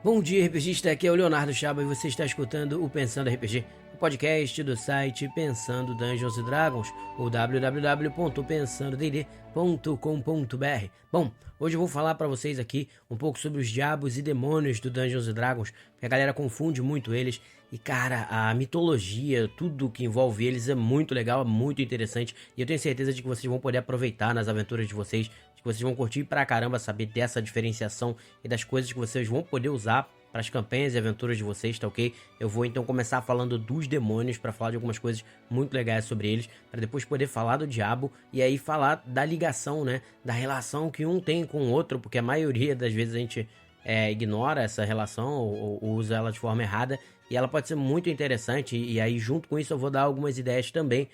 Bom dia, RPGista, aqui é o Leonardo Chaba e você está escutando o Pensando RPG, o podcast do site Pensando Dungeons Dragons, ou www.pensandodd.com.br. Bom, hoje eu vou falar para vocês aqui um pouco sobre os diabos e demônios do Dungeons Dragons, porque a galera confunde muito eles e, cara, a mitologia, tudo que envolve eles é muito legal, é muito interessante e eu tenho certeza de que vocês vão poder aproveitar nas aventuras de vocês, que vocês vão curtir pra caramba saber dessa diferenciação e das coisas que vocês vão poder usar para as campanhas e aventuras de vocês, tá ok? Eu vou então começar falando dos demônios para falar de algumas coisas muito legais sobre eles, para depois poder falar do diabo e aí falar da ligação, né? Da relação que um tem com o outro, porque a maioria das vezes a gente ignora essa relação ou usa ela de forma errada e ela pode ser muito interessante e aí junto com isso eu vou dar algumas ideias também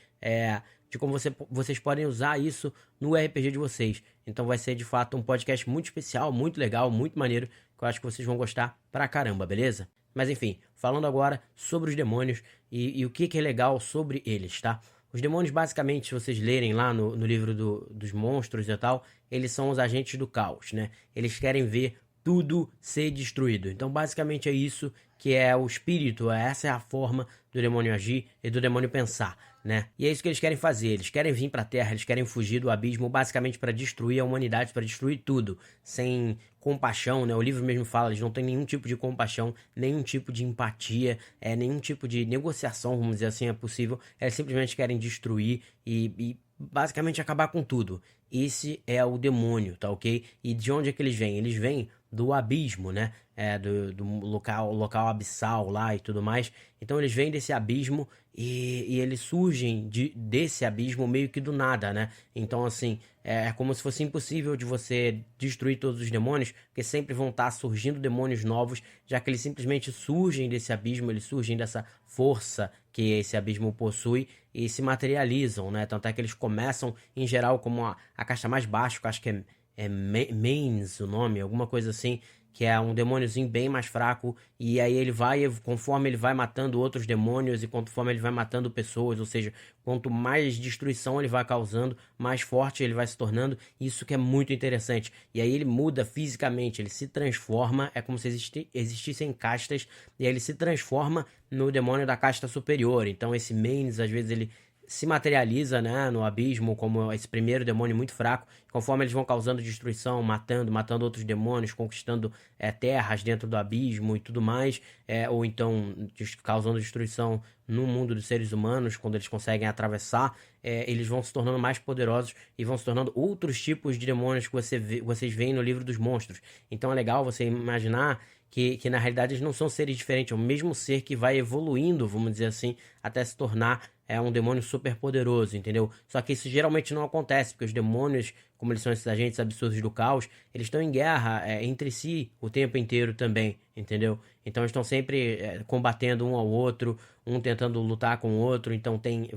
de como vocês podem usar isso no RPG de vocês. Então vai ser de fato um podcast muito especial, muito legal, muito maneiro, que eu acho que vocês vão gostar pra caramba, beleza? Mas enfim, falando agora sobre os demônios e o que é legal sobre eles, tá? Os demônios, basicamente, se vocês lerem lá no livro dos monstros e tal, eles são os agentes do caos, né? Eles querem ver tudo ser destruído. Então, basicamente, é isso que é o espírito, essa é a forma do demônio agir e do demônio pensar, né? E é isso que eles querem fazer, eles querem vir pra Terra, eles querem fugir do abismo, basicamente para destruir a humanidade, para destruir tudo, sem compaixão, né? O livro mesmo fala, eles não têm nenhum tipo de compaixão, nenhum tipo de empatia, nenhum tipo de negociação, vamos dizer assim, é possível, eles simplesmente querem destruir e basicamente acabar com tudo. Esse é o demônio, tá ok? E de onde é que eles vêm? Eles vêm do abismo, né? Do local abissal lá e tudo mais. Então eles vêm desse abismo e eles surgem desse abismo meio que do nada, né? Então assim, é como se fosse impossível de você destruir todos os demônios, porque sempre vão estar surgindo demônios novos, já que eles simplesmente surgem desse abismo, eles surgem dessa força que esse abismo possui e se materializam, né? Tanto é que eles começam, em geral, como a caixa mais baixa, que eu acho que é Mains o nome, alguma coisa assim, que é um demôniozinho bem mais fraco, e aí ele vai, conforme ele vai matando outros demônios e conforme ele vai matando pessoas, ou seja, quanto mais destruição ele vai causando, mais forte ele vai se tornando, isso que é muito interessante. E aí ele muda fisicamente, ele se transforma, é como se existissem castas, e aí ele se transforma no demônio da casta superior. Então esse Mains, às vezes ele se materializa, né, no abismo como esse primeiro demônio muito fraco, conforme eles vão causando destruição, matando outros demônios, conquistando terras dentro do abismo e tudo mais, ou então causando destruição no mundo dos seres humanos, quando eles conseguem atravessar, eles vão se tornando mais poderosos e vão se tornando outros tipos de demônios que vocês veem no livro dos monstros. Então é legal você imaginar que na realidade eles não são seres diferentes, é o mesmo ser que vai evoluindo, vamos dizer assim, até se tornar um demônio super poderoso, entendeu? Só que isso geralmente não acontece, porque os demônios, como eles são esses agentes absurdos do caos, eles estão em guerra entre si o tempo inteiro também, entendeu? Então eles estão sempre combatendo um ao outro, um tentando lutar com o outro, então tem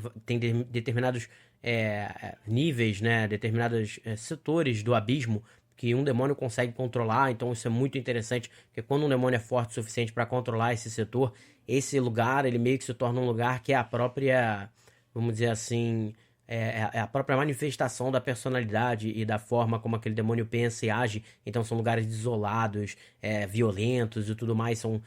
determinados níveis, né, determinados setores do abismo que um demônio consegue controlar, então isso é muito interessante, porque quando um demônio é forte o suficiente para controlar esse setor, esse lugar, ele meio que se torna um lugar que é a própria, vamos dizer assim, é a própria manifestação da personalidade e da forma como aquele demônio pensa e age. Então são lugares isolados, violentos e tudo mais, são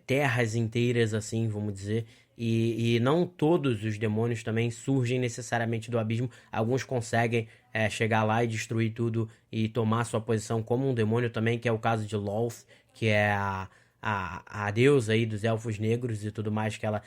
terras inteiras, assim, vamos dizer. E não todos os demônios também surgem necessariamente do abismo. Alguns conseguem chegar lá e destruir tudo e tomar sua posição como um demônio também, que é o caso de Lolth, que é a deusa aí dos elfos negros e tudo mais, que ela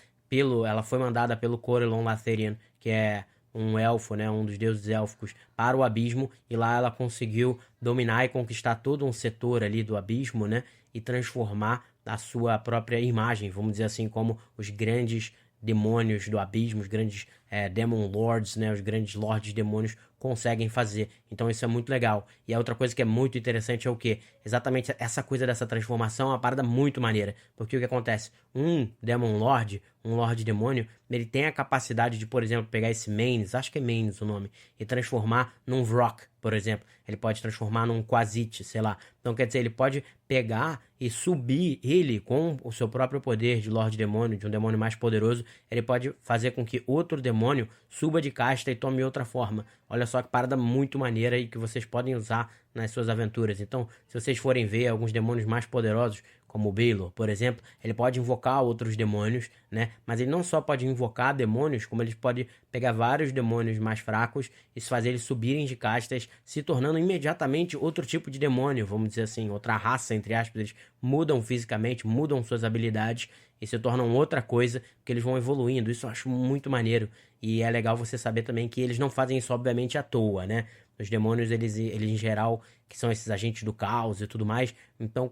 foi mandada pelo Corellon Latherian, que é um elfo, né, um dos deuses élficos, para o abismo, e lá ela conseguiu dominar e conquistar todo um setor ali do abismo, né, e transformar a sua própria imagem, vamos dizer assim, como os grandes demônios do abismo, os grandes Demon Lords, né, os grandes lords demônios conseguem fazer. Então isso é muito legal. E a outra coisa que é muito interessante é o quê? Exatamente essa coisa dessa transformação é uma parada muito maneira. Porque o que acontece? Um Demon Lord, um Lorde Demônio, ele tem a capacidade de, por exemplo, pegar esse Mains, acho que é Mains o nome, e transformar num Vrock, por exemplo. Ele pode transformar num Quasit, sei lá. Então quer dizer, ele pode pegar e subir ele com o seu próprio poder de Lorde Demônio, de um demônio mais poderoso, ele pode fazer com que outro demônio suba de casta e tome outra forma. Olha só que parada muito maneira e que vocês podem usar nas suas aventuras. Então, se vocês forem ver alguns demônios mais poderosos, como o Baylor, por exemplo, ele pode invocar outros demônios, né? Mas ele não só pode invocar demônios, como ele pode pegar vários demônios mais fracos e fazer eles subirem de castas, se tornando imediatamente outro tipo de demônio, vamos dizer assim, outra raça, entre aspas. Eles mudam fisicamente, mudam suas habilidades e se tornam outra coisa, porque eles vão evoluindo. Isso eu acho muito maneiro. E é legal você saber também que eles não fazem isso, obviamente, à toa, né? Os demônios, eles em geral, que são esses agentes do caos e tudo mais. Então,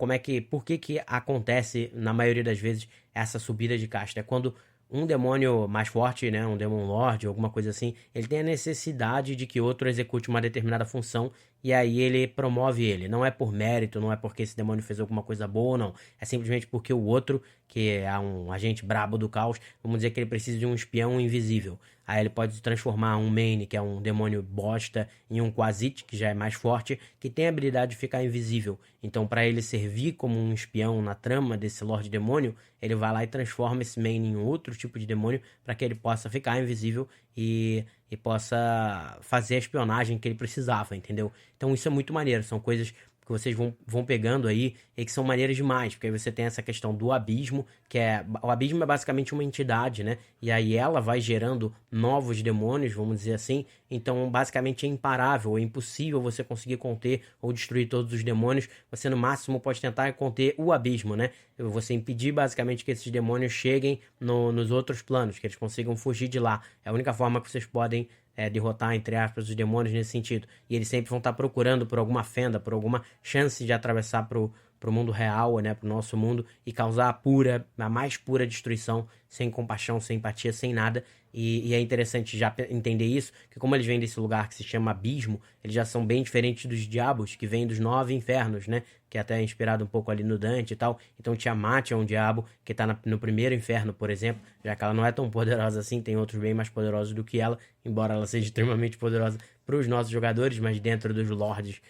por que que acontece, na maioria das vezes, essa subida de casta? É quando um demônio mais forte, né, um Demon Lord, alguma coisa assim, ele tem a necessidade de que outro execute uma determinada função e aí ele promove ele. Não é por mérito, não é porque esse demônio fez alguma coisa boa ou não. É simplesmente porque o outro, que é um agente brabo do caos, vamos dizer que ele precisa de um espião invisível. Aí ele pode transformar um Main, que é um demônio bosta, em um Quasit, que já é mais forte, que tem a habilidade de ficar invisível. Então, para ele servir como um espião na trama desse Lorde Demônio, ele vai lá e transforma esse Main em outro tipo de demônio para que ele possa ficar invisível e possa fazer a espionagem que ele precisava, entendeu? Então isso é muito maneiro, são coisas que vocês vão pegando aí e que são maneiras demais, porque aí você tem essa questão do abismo, o abismo é basicamente uma entidade, né? E aí ela vai gerando novos demônios, vamos dizer assim. Então, basicamente é imparável, é impossível você conseguir conter ou destruir todos os demônios. Você no máximo pode tentar conter o abismo, né? Você impedir basicamente que esses demônios cheguem nos outros planos, que eles consigam fugir de lá. É a única forma que vocês podem derrotar, entre aspas, os demônios nesse sentido. E eles sempre vão estar procurando por alguma fenda, por alguma chance de atravessar pro mundo real, né, pro nosso mundo e causar a mais pura destruição, sem compaixão, sem empatia, sem nada. E é interessante já entender isso, que como eles vêm desse lugar que se chama abismo, eles já são bem diferentes dos diabos, que vêm dos 9 infernos, né, que é até inspirado um pouco ali no Dante e tal. Então Tiamat é um diabo que tá no primeiro inferno, por exemplo, já que ela não é tão poderosa assim, tem outros bem mais poderosos do que ela, embora ela seja extremamente poderosa para os nossos jogadores, mas dentro dos lords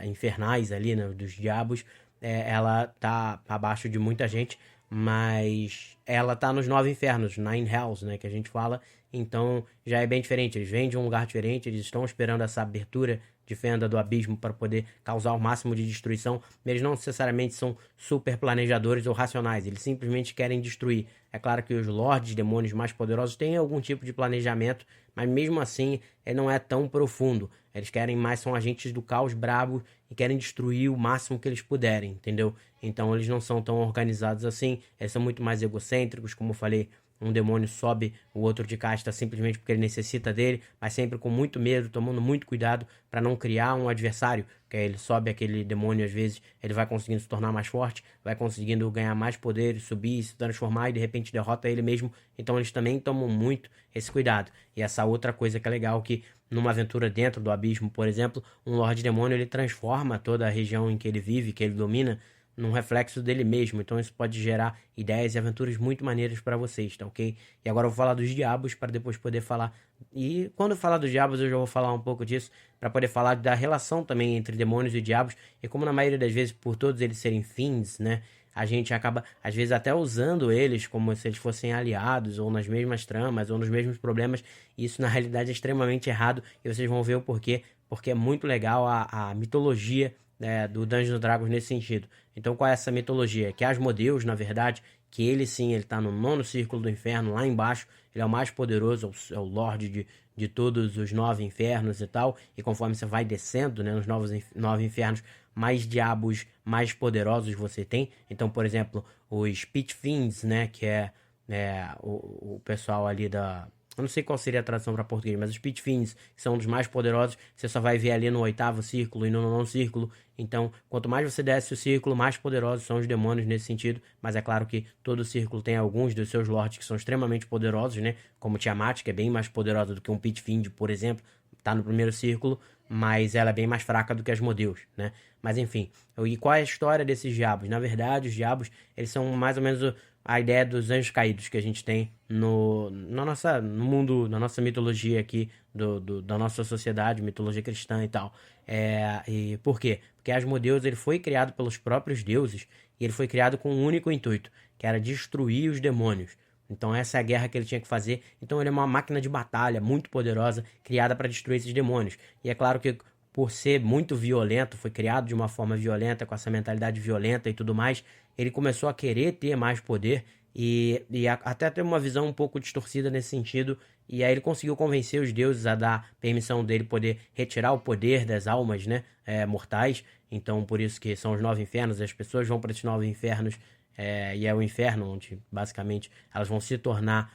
infernais ali, né, dos diabos, ela tá abaixo de muita gente, mas ela tá nos 9 infernos, Nine Hells, né, que a gente fala. Então já é bem diferente, eles vêm de um lugar diferente, eles estão esperando essa abertura de fenda do abismo para poder causar o máximo de destruição. Eles não necessariamente são super planejadores ou racionais, eles simplesmente querem destruir. É claro que os lords demônios mais poderosos têm algum tipo de planejamento, mas mesmo assim ele não é tão profundo. Eles querem mais, são agentes do caos brabo e querem destruir o máximo que eles puderem, entendeu? Então eles não são tão organizados assim, eles são muito mais egocêntricos, como eu falei. Um demônio sobe o outro de casta simplesmente porque ele necessita dele, mas sempre com muito medo, tomando muito cuidado para não criar um adversário. Porque ele sobe aquele demônio, às vezes ele vai conseguindo se tornar mais forte, vai conseguindo ganhar mais poder, subir, se transformar e de repente derrota ele mesmo. Então eles também tomam muito esse cuidado. E essa outra coisa que é legal, que numa aventura dentro do abismo, por exemplo, um Lorde Demônio ele transforma toda a região em que ele vive, que ele domina, num reflexo dele mesmo. Então isso pode gerar ideias e aventuras muito maneiras para vocês, tá ok? E agora eu vou falar dos diabos para depois poder falar. E quando eu falar dos diabos eu já vou falar um pouco disso para poder falar da relação também entre demônios e diabos. E como na maioria das vezes, por todos eles serem fiends, né, a gente acaba às vezes até usando eles como se eles fossem aliados ou nas mesmas tramas ou nos mesmos problemas. E isso na realidade é extremamente errado e vocês vão ver o porquê. Porque é muito legal a mitologia do Dungeons & Dragons nesse sentido. Então qual é essa mitologia? Que Asmodeus, na verdade, que ele sim, ele tá no 9º círculo do inferno, lá embaixo, ele é o mais poderoso, é o Lorde de todos os 9 infernos e tal, e conforme você vai descendo, né, nos 9 infernos, mais diabos mais poderosos você tem. Então, por exemplo, os Pit Fiends, né, que é o pessoal ali eu não sei qual seria a tradução para português, mas os Pit Fiends, que são um dos mais poderosos, você só vai ver ali no 8º círculo e no 9º círculo. Então, quanto mais você desce o círculo, mais poderosos são os demônios nesse sentido. Mas é claro que todo círculo tem alguns dos seus lords que são extremamente poderosos, né? Como Tiamat, que é bem mais poderosa do que um Pit Fiend, por exemplo. Tá no primeiro círculo, mas ela é bem mais fraca do que Asmodeus, né? Mas enfim, e qual é a história desses diabos? Na verdade, os diabos, eles são mais ou menos a ideia dos anjos caídos que a gente tem no mundo, na nossa mitologia aqui, da nossa sociedade, mitologia cristã e tal. E por quê? Porque Asmodeus, ele foi criado pelos próprios deuses e ele foi criado com um único intuito, que era destruir os demônios. Então essa é a guerra que ele tinha que fazer. Então ele é uma máquina de batalha muito poderosa, criada para destruir esses demônios. E é claro que por ser muito violento, foi criado de uma forma violenta, com essa mentalidade violenta e tudo mais, ele começou a querer ter mais poder até ter uma visão um pouco distorcida nesse sentido. E aí ele conseguiu convencer os deuses a dar permissão dele poder retirar o poder das almas, né, mortais. Então por isso que são os 9 infernos, as pessoas vão para esses 9 infernos, e é o inferno onde basicamente elas vão se tornar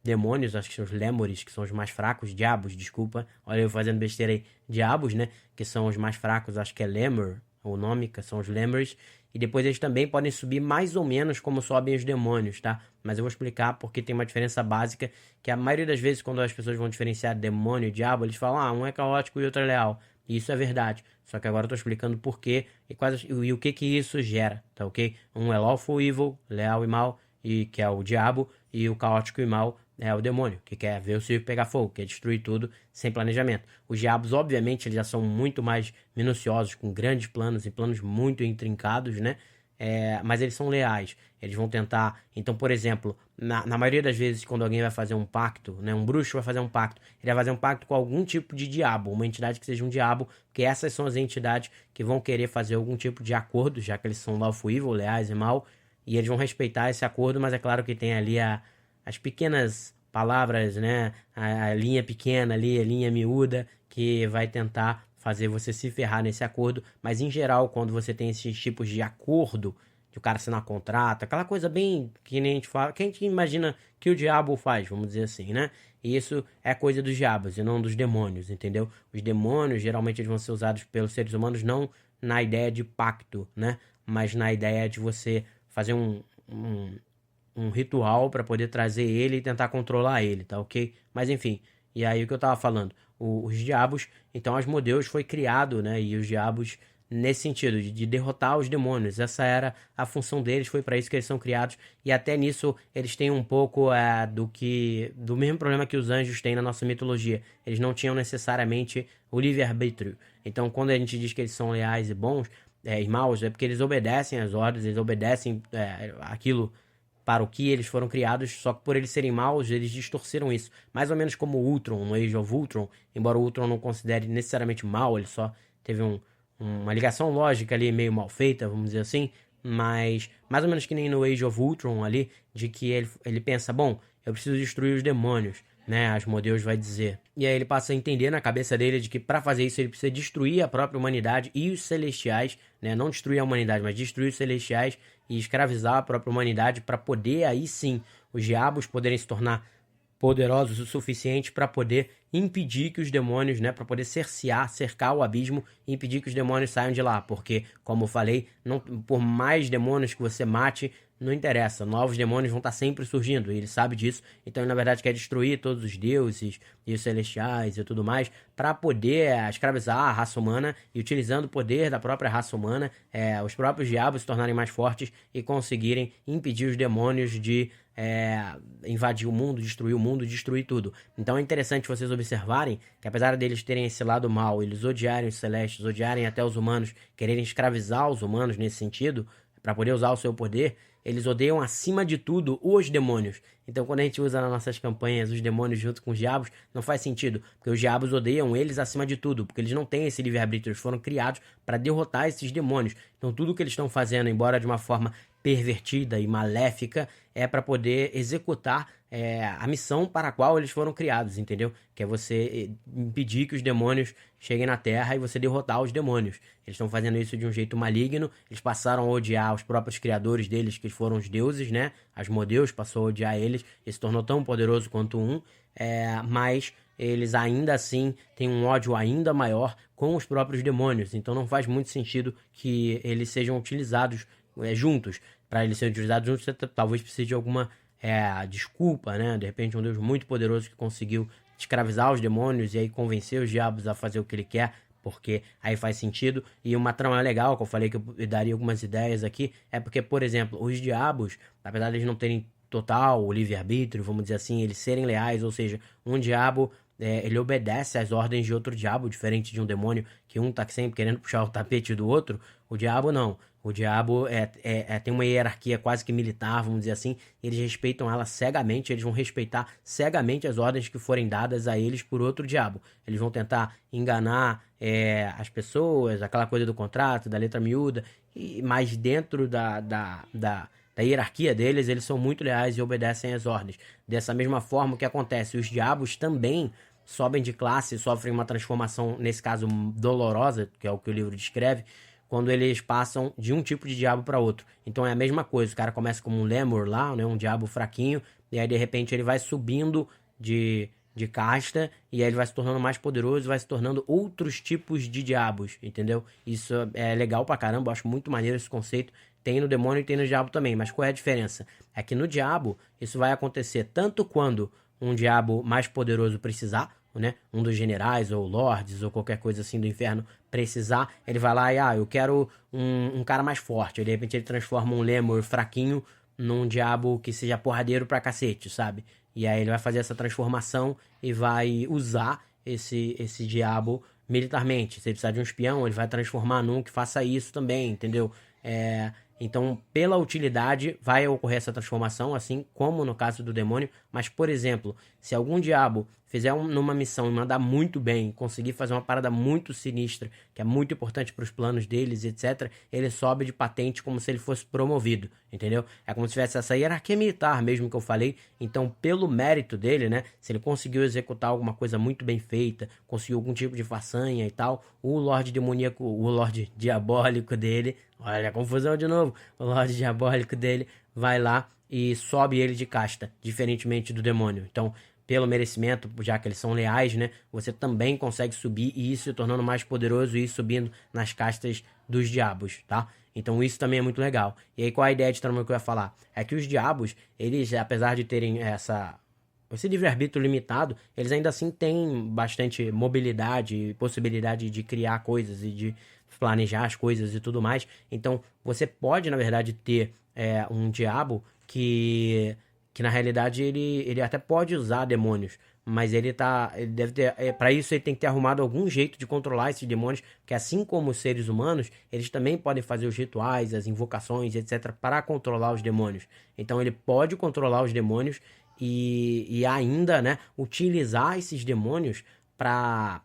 demônios, acho que são os Lemures, que são os mais fracos, diabos, desculpa, olha eu fazendo besteira aí, diabos, né, que são os mais fracos, acho que é Lemur, o nome, que são os Lemures, e depois eles também podem subir mais ou menos como sobem os demônios, tá? Mas eu vou explicar porque tem uma diferença básica, que a maioria das vezes quando as pessoas vão diferenciar demônio e diabo, eles falam, um é caótico e outro é leal, e isso é verdade, só que agora eu tô explicando por quê e o que que isso gera, tá ok? Um é lawful evil, leal e mal, e que é o diabo, e o caótico e mal é o demônio, que quer ver o circo pegar fogo, quer destruir tudo sem planejamento. Os diabos, obviamente, eles já são muito mais minuciosos, com grandes planos e planos muito intrincados, né? Mas eles são leais. Eles vão tentar... Então, por exemplo, na maioria das vezes, quando alguém vai fazer um pacto, né? Um bruxo vai fazer um pacto, ele vai fazer um pacto com algum tipo de diabo, uma entidade que seja um diabo, porque essas são as entidades que vão querer fazer algum tipo de acordo, já que eles são lawful evil, leais e mal, e eles vão respeitar esse acordo, mas é claro que tem ali as pequenas palavras, né? A linha pequena ali, a linha miúda, que vai tentar fazer você se ferrar nesse acordo. Mas em geral, quando você tem esses tipos de acordo, que o cara assinar contrato, aquela coisa bem que nem a gente fala, que a gente imagina que o diabo faz, vamos dizer assim, né? E isso é coisa dos diabos e não dos demônios, entendeu? Os demônios geralmente eles vão ser usados pelos seres humanos não na ideia de pacto, né? Mas na ideia de você fazer um ritual para poder trazer ele e tentar controlar ele, tá ok? Mas enfim, e aí o que eu tava falando, os diabos, então Asmodeus foi criado, né? E os diabos nesse sentido de derrotar os demônios, essa era a função deles, foi para isso que eles são criados, e até nisso eles têm um pouco do mesmo problema que os anjos têm na nossa mitologia. Eles não tinham necessariamente o livre-arbítrio. Então quando a gente diz que eles são leais e bons, e maus, é porque eles obedecem às ordens, eles obedecem aquilo para o que eles foram criados, só que por eles serem maus, eles distorceram isso. Mais ou menos como o Ultron, no Age of Ultron, embora o Ultron não considere necessariamente mal, ele só teve uma ligação lógica ali meio mal feita, vamos dizer assim, mas mais ou menos que nem no Age of Ultron ali, de que ele pensa, bom, eu preciso destruir os demônios, né, Asmodeus vai dizer. E aí ele passa a entender na cabeça dele de que para fazer isso ele precisa destruir a própria humanidade e os celestiais, né, não destruir a humanidade, mas destruir os celestiais e escravizar a própria humanidade para poder aí sim os diabos poderem se tornar poderosos o suficiente para poder impedir que os demônios, né, para poder cercar o abismo e impedir que os demônios saiam de lá, porque, como eu falei, não, por mais demônios que você mate, não interessa, novos demônios vão estar sempre surgindo, e ele sabe disso, então ele na verdade quer destruir todos os deuses e os celestiais e tudo mais, para poder escravizar a raça humana e utilizando o poder da própria raça humana, os próprios diabos se tornarem mais fortes e conseguirem impedir os demônios de invadir o mundo, destruir tudo. Então é interessante vocês observarem que apesar deles terem esse lado mal, eles odiarem os celestes, odiarem até os humanos, quererem escravizar os humanos nesse sentido, para poder usar o seu poder, eles odeiam acima de tudo os demônios. Então quando a gente usa nas nossas campanhas os demônios junto com os diabos, não faz sentido, porque os diabos odeiam eles acima de tudo, porque eles não têm esse livre-arbítrio, eles foram criados para derrotar esses demônios. Então tudo que eles estão fazendo, embora de uma forma pervertida e maléfica, é para poder executar a missão para a qual eles foram criados, entendeu? Que é você impedir que os demônios cheguem na Terra e você derrotar os demônios. Eles estão fazendo isso de um jeito maligno, eles passaram a odiar os próprios criadores deles, que foram os deuses, né? Asmodeus passou a odiar eles, e se tornou tão poderoso quanto mas eles ainda assim têm um ódio ainda maior com os próprios demônios, então não faz muito sentido que eles sejam utilizados juntos. Para eles serem utilizados juntos, você talvez precise de alguma desculpa, né? De repente um Deus muito poderoso que conseguiu escravizar os demônios e aí convencer os diabos a fazer o que ele quer, porque aí faz sentido. E uma trama legal, que eu falei que eu daria algumas ideias aqui, é porque, por exemplo, os diabos, apesar de eles não terem total livre-arbítrio, vamos dizer assim, eles serem leais, ou seja, um diabo ele obedece às ordens de outro diabo, diferente de um demônio que um tá sempre querendo puxar o tapete do outro. O diabo não. O diabo tem uma hierarquia quase que militar, vamos dizer assim. Eles respeitam ela cegamente, eles vão respeitar cegamente as ordens que forem dadas a eles por outro diabo. Eles vão tentar enganar as pessoas, aquela coisa do contrato, da letra miúda, mas dentro da hierarquia deles, eles são muito leais e obedecem às ordens. Dessa mesma forma, o que acontece? Os diabos também sobem de classe, sofrem uma transformação, nesse caso dolorosa, que é o que o livro descreve, quando eles passam de um tipo de diabo para outro. Então é a mesma coisa, o cara começa como um lemur lá, né, um diabo fraquinho, e aí de repente ele vai subindo de casta, e aí ele vai se tornando mais poderoso, vai se tornando outros tipos de diabos, entendeu? Isso é legal pra caramba, eu acho muito maneiro esse conceito. Tem no demônio e tem no diabo também, mas qual é a diferença? É que no diabo, isso vai acontecer tanto quando um diabo mais poderoso precisar, né? Um dos generais ou lords ou qualquer coisa assim do inferno precisar, ele vai lá e eu quero um cara mais forte. Aí, de repente ele transforma um lemur fraquinho num diabo que seja porradeiro pra cacete, sabe? E aí ele vai fazer essa transformação e vai usar esse diabo militarmente. Se ele precisar de um espião, ele vai transformar num que faça isso também, entendeu? Então, pela utilidade, vai ocorrer essa transformação, assim como no caso do demônio. Mas, por exemplo, se algum diabo fizer numa missão e mandar muito bem, conseguir fazer uma parada muito sinistra, que é muito importante para os planos deles, etc., ele sobe de patente como se ele fosse promovido, entendeu? É como se tivesse essa hierarquia militar mesmo que eu falei. Então, pelo mérito dele, né, se ele conseguiu executar alguma coisa muito bem feita, conseguiu algum tipo de façanha e tal, o Lorde Demoníaco, o Lorde Diabólico dele, olha a confusão de novo, o Lorde Diabólico dele vai lá e sobe ele de casta, diferentemente do demônio. Então, pelo merecimento, já que eles são leais, né? Você também consegue subir e ir se tornando mais poderoso e ir subindo nas castas dos diabos, tá? Então isso também é muito legal. E aí qual a ideia de trama que eu ia falar? É que os diabos, eles, apesar de terem esse livre-arbítrio limitado, eles ainda assim têm bastante mobilidade e possibilidade de criar coisas e de planejar as coisas e tudo mais. Então você pode, na verdade, ter um diabo que na realidade ele até pode usar demônios, mas ele deve ter, para isso ele tem que ter arrumado algum jeito de controlar esses demônios, que assim como os seres humanos, eles também podem fazer os rituais, as invocações, etc, para controlar os demônios. Então ele pode controlar os demônios e ainda, né, utilizar esses demônios para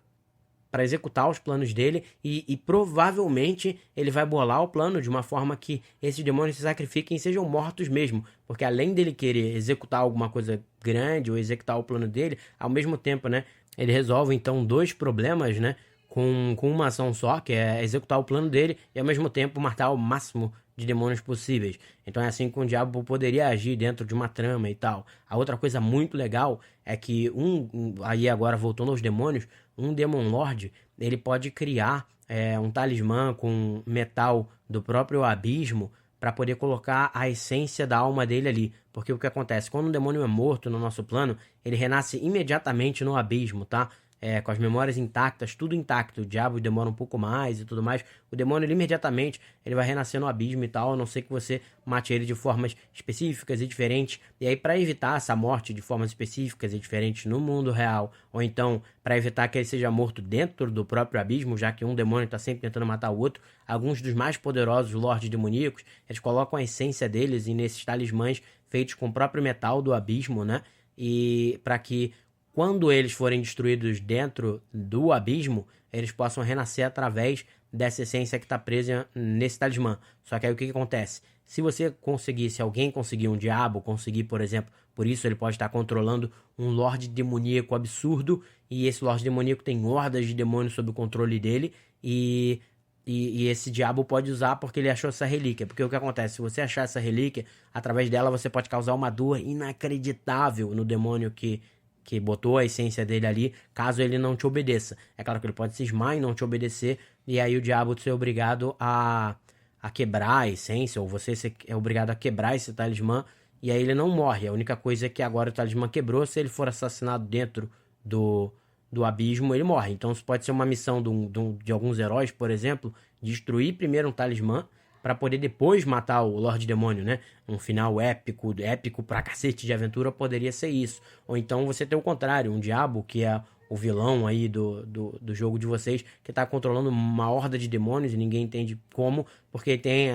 executar os planos dele e provavelmente ele vai bolar o plano de uma forma que esses demônios se sacrifiquem e sejam mortos mesmo, porque além dele querer executar alguma coisa grande ou executar o plano dele, ao mesmo tempo, né, ele resolve então dois problemas, né, com uma ação só, que é executar o plano dele e ao mesmo tempo matar o máximo de demônios possíveis. Então é assim que um diabo poderia agir dentro de uma trama e tal. A outra coisa muito legal é que aí agora voltando aos demônios, um Demon Lord, ele pode criar um talismã com metal do próprio abismo para poder colocar a essência da alma dele ali. Porque o que acontece? Quando um demônio é morto no nosso plano, ele renasce imediatamente no abismo, tá? Com as memórias intactas, tudo intacto. O diabo demora um pouco mais e tudo mais. O demônio, ele, imediatamente, ele vai renascer no abismo e tal, a não ser que você mate ele de formas específicas e diferentes. E aí, para evitar essa morte de formas específicas e diferentes no mundo real, ou então, para evitar que ele seja morto dentro do próprio abismo, já que um demônio está sempre tentando matar o outro, alguns dos mais poderosos lordes demoníacos, eles colocam a essência deles nesses talismãs feitos com o próprio metal do abismo, né? E para que quando eles forem destruídos dentro do abismo, eles possam renascer através dessa essência que está presa nesse talismã. Só que aí o que acontece? Se você conseguir, se alguém conseguir, um diabo conseguir, por exemplo, por isso ele pode estar controlando um lorde demoníaco absurdo, e esse lorde demoníaco tem hordas de demônios sob o controle dele, e esse diabo pode usar porque ele achou essa relíquia. Porque o que acontece? Se você achar essa relíquia, através dela você pode causar uma dor inacreditável no demônio que botou a essência dele ali, caso ele não te obedeça. É claro que ele pode cismar e não te obedecer, e aí o diabo ser obrigado a quebrar a essência, ou você é obrigado a quebrar esse talismã, e aí ele não morre. A única coisa é que agora o talismã quebrou, se ele for assassinado dentro do abismo, ele morre. Então isso pode ser uma missão de alguns heróis, por exemplo, destruir primeiro um talismã, para poder depois matar o Lorde Demônio, né? Um final épico pra cacete de aventura poderia ser isso. Ou então você tem o contrário, um diabo que é o vilão aí do jogo de vocês, que tá controlando uma horda de demônios e ninguém entende como, porque tem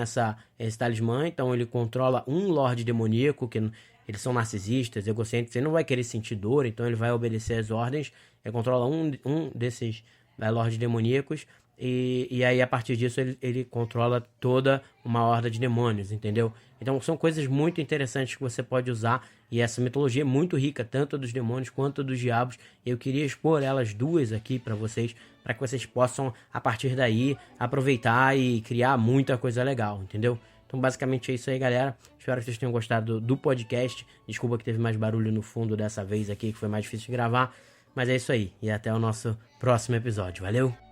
esse talismã, então ele controla um Lorde demoníaco, que eles são narcisistas, egocêntricos, ele não vai querer sentir dor, então ele vai obedecer às ordens, ele controla um desses Lordes demoníacos, e aí a partir disso ele controla toda uma horda de demônios, entendeu? Então são coisas muito interessantes que você pode usar, e essa mitologia é muito rica, tanto a dos demônios quanto a dos diabos. Eu queria expor elas duas aqui para vocês que vocês possam, a partir daí, aproveitar e criar muita coisa legal, entendeu? Então basicamente é isso aí, galera. Espero que vocês tenham gostado do podcast. Desculpa que teve mais barulho no fundo dessa vez aqui, que foi mais difícil de gravar. Mas é isso aí, e até o nosso próximo episódio. Valeu!